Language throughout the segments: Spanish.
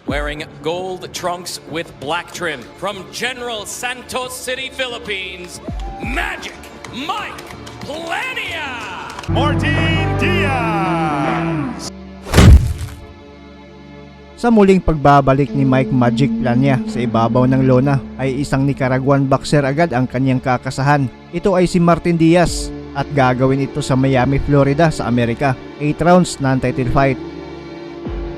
wearing gold trunks with black trim. From General Santos City, Philippines, Magic Mike Plania! Martin Diaz! Sa muling pagbabalik ni Mike Magic Plania sa ibabaw ng lona ay isang Nicaraguan boxer agad ang kanyang kakasahan. Ito ay si Martin Diaz at gagawin ito sa Miami, Florida sa Amerika. 8 rounds non-title fight.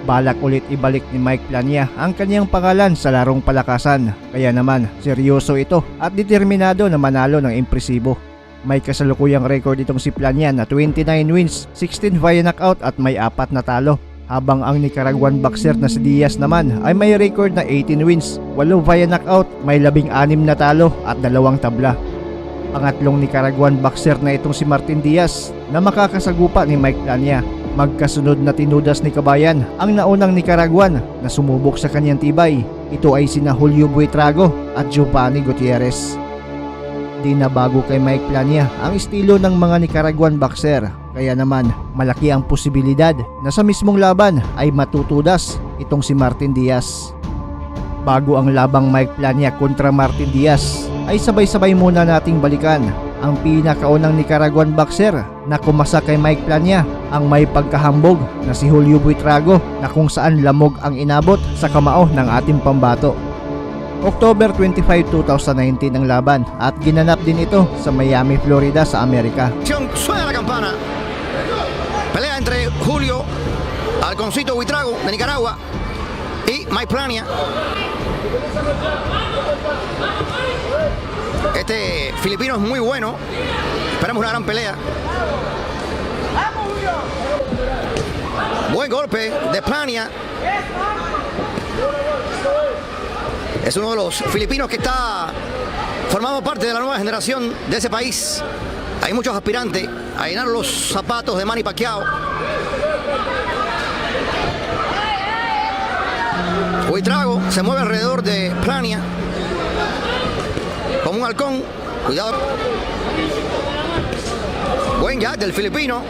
Balak ulit ibalik ni Mike Plania ang kanyang pangalan sa larong palakasan. Kaya naman seryoso ito at determinado na manalo ng impresibo. May kasalukuyang record itong si Plania na 29 wins, 16 via knockout at may 4 na talo. Habang ang Nicaraguan boxer na si Diaz naman ay may record na 18 wins, 8 via knockout, may 16 na talo at 2 tabla. Pangatlong Nicaraguan boxer na itong si Martin Diaz na makakasagupa ni Mike Plania. Magkasunod na tinudas ni Kabayan ang naunang Nicaraguan na sumubok sa kanyang tibay. Ito ay sina Julio Buitrago at Giovanni Gutierrez. Di na bago kay Mike Plania ang estilo ng mga Nicaraguan boxer. Kaya naman malaki ang posibilidad na sa mismong laban ay matutudas itong si Martin Diaz. Bago ang labang Mike Plania kontra Martin Diaz ay sabay-sabay muna nating balikan ang pinakaunang Nicaraguan boxer na kumasa kay Mike Plania, ang may pagkahambog na si Julio Buitrago na kung saan lamog ang inabot sa kamao ng ating pambato. October 25, 2019 ang laban at ginanap din ito sa Miami, Florida sa Amerika. Suena la campana. Pelea entre Julio Alconcito Buitrago de Nicaragua y Mike Plania. Este filipino es muy bueno. Esperamos una gran pelea. Buen golpe de Plania. Es uno de los filipinos que está formando parte de la nueva generación de ese país. Hay muchos aspirantes a llenar los zapatos de Manny Pacquiao. Buitrago se mueve alrededor de Plania como un halcón. Cuidado. Buen jab del filipino.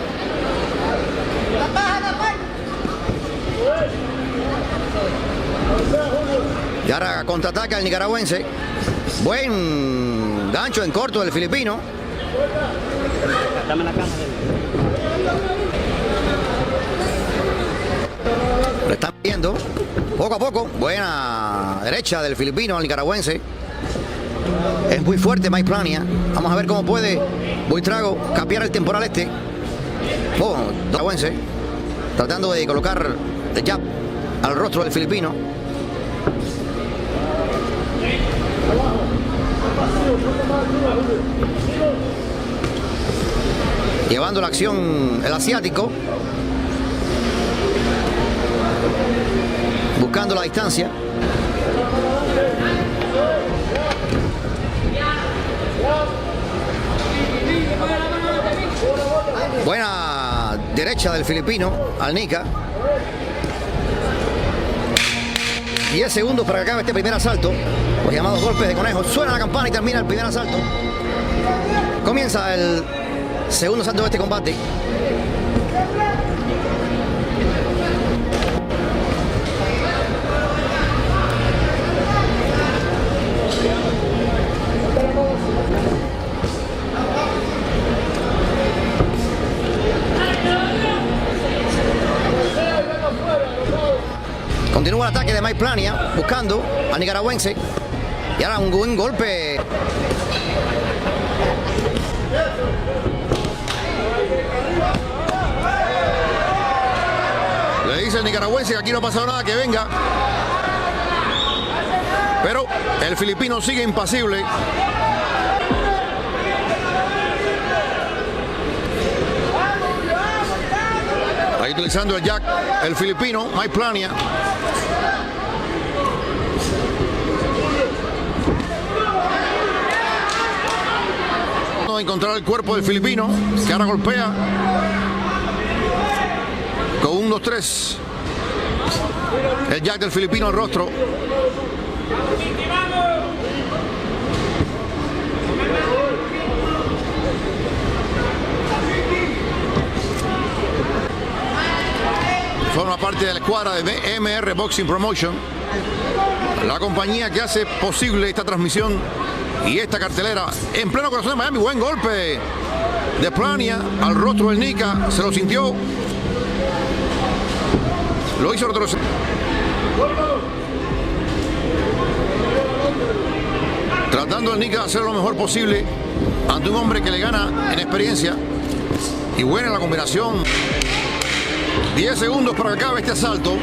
Y ahora contraataca el nicaragüense. Buen gancho en corto del filipino. Lo están viendo poco a poco. Buena derecha del filipino al nicaragüense. Es muy fuerte Mike Plania. Vamos a ver cómo puede Buitrago capear el temporal este. Nicaragüense tratando de colocar el jab al rostro del filipino. Llevando la acción el asiático, buscando la distancia. Buena derecha del filipino al Nica. 10 segundos para que acabe este primer asalto. Los llamados golpes de conejo. Suena la campana y termina el primer asalto. Comienza el segundo asalto de este combate. Continúa el ataque de Mike Plania buscando al nicaragüense. Y ahora un buen golpe. Le dice el nicaragüense que aquí no ha pasado nada, que venga. Pero el filipino sigue impasible. Ahí utilizando el jab, el filipino, Mike Plania. No encontrar el cuerpo del filipino, que ahora golpea con un 2-3. El jab del filipino al rostro. forma parte de la escuadra de BMR Boxing Promotion, la compañía que hace posible esta transmisión y esta cartelera en pleno corazón de Miami. Buen golpe de Plania al rostro del Nica, se lo sintió, lo hizo retroceder. Tratando el Nica de hacer lo mejor posible ante un hombre que le gana en experiencia. Y buena la combinación. 10 segundos para que acabe este asalto.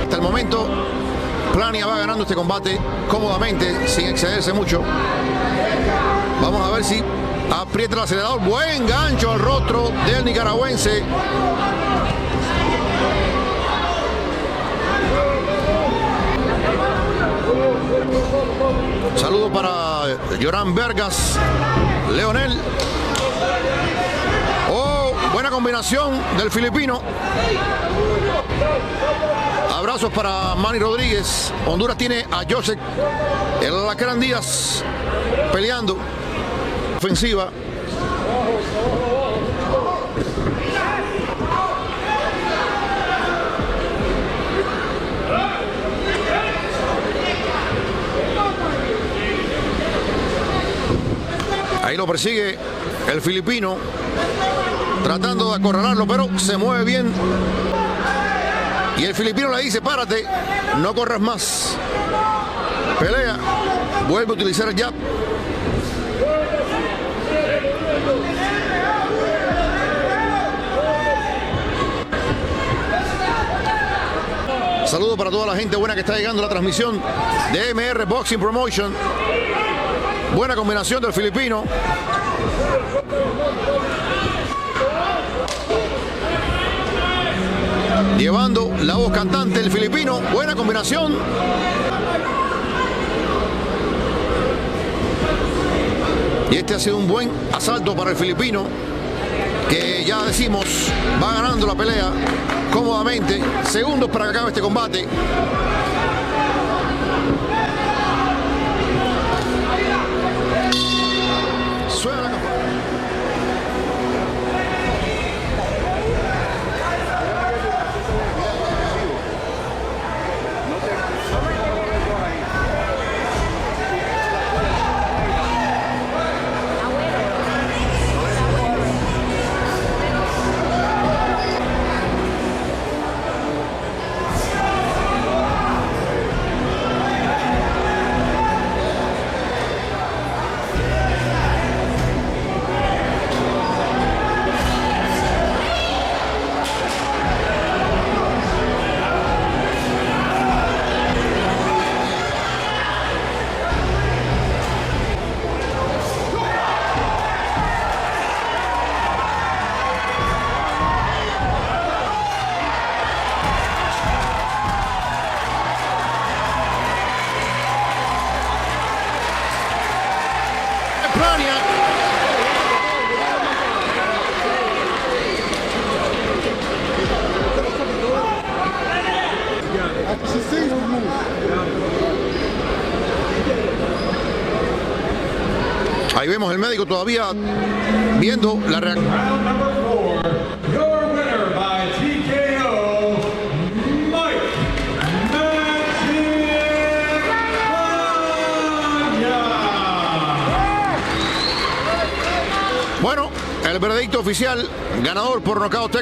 Hasta el momento, Plania va ganando este combate cómodamente, sin excederse mucho. Vamos a ver si aprieta el acelerador. Buen gancho al rostro del nicaragüense. Saludos para Joran Vergas, Leonel. Oh, buena combinación del filipino. Abrazos para Manny Rodríguez. Honduras tiene a Joseph el Alacrán Díaz peleando. Ofensiva. Ahí lo persigue el filipino, tratando de acorralarlo, pero se mueve bien. Y el filipino le dice: párate, no corras más. Pelea, vuelve a utilizar el jab. Saludos para toda la gente buena que está llegando a la transmisión de MR Boxing Promotion. Buena combinación del filipino. Llevando la voz cantante del filipino. Buena combinación. Y este ha sido un buen asalto para el filipino, que ya decimos va ganando la pelea cómodamente. Segundos para que acabe este combate. Suena la campana. Ahí vemos el médico todavía viendo la reacción. Round number 4, your winner by TKO, Mike Magic Plania. Bueno, el veredicto oficial, ganador por nocaut técnico.